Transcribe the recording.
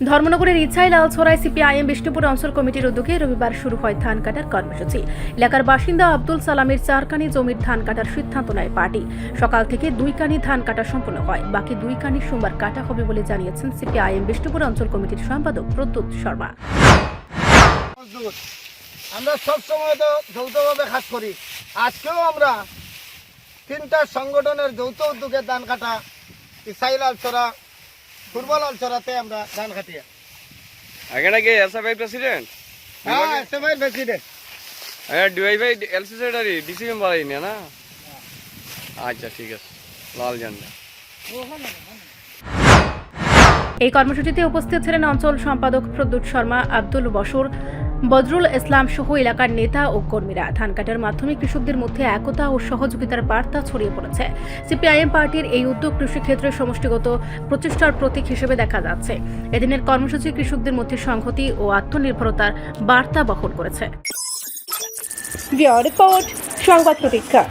ধর্মনগরের ইছাই লালছড়ায় CPIM Bishnupur অঞ্চল কমিটির উদ্যোগে রবিবার শুরু হয় ধান কাটার কর্মসূচি। এলাকার বাসিন্দা আব্দুল সালামের 4 কানি জমির ধান কাটার সিদ্ধান্ত নেয় পার্টি। সকাল থেকে 2 কানি ধান কাটা সম্পন্ন হয়, বাকি 2 কানি সোমবার কাটা হবে বলে জানিয়েছেন সিপিআইএম বিষ্ণুপুর অঞ্চল কমিটির সম্পাদক প্রদ্যুৎ শর্মা। আমরা সবসময় তো যৌথভাবে কাজ করি। আজকেও আমরা 3টা সংগঠনের যৌথ উদ্যোগে ধান কাটা ইছাই লালছড়া পূর্ব লালছড়াতে আমরা ধান কাটি। আগে নাকি এসএফআই প্রেসিডেন্ট? হ্যাঁ, SFI president. DYFI LC secretary DC member না? আচ্ছা, ঠিক আছে। লাল ঝান্ডা। এই কর্মসূচিতে উপস্থিত ছিলেন অঞ্চল সম্পাদক প্রদ্যুৎ শর্মা, আব্দুল বশর, বদরুল ইসলাম সহ এলাকার নেতা ও কর্মীরা। ধান কাটার মাধ্যমে কৃষকদের মধ্যে একতা ও সহযোগিতার বার্তা ছড়িয়ে পড়েছে। সিপিআইএম পার্টির এই উদ্যোগ কৃষিক্ষেত্রে সমষ্টিগত প্রচেষ্টার প্রতীক হিসেবে দেখা যাচ্ছে। এদিনের কর্মসূচি কৃষকদের মধ্যে সংহতি ও আত্মনির্ভরতার বার্তা বহন করেছে। রিপোর্ট সংবাদ প্রতীক্ষা।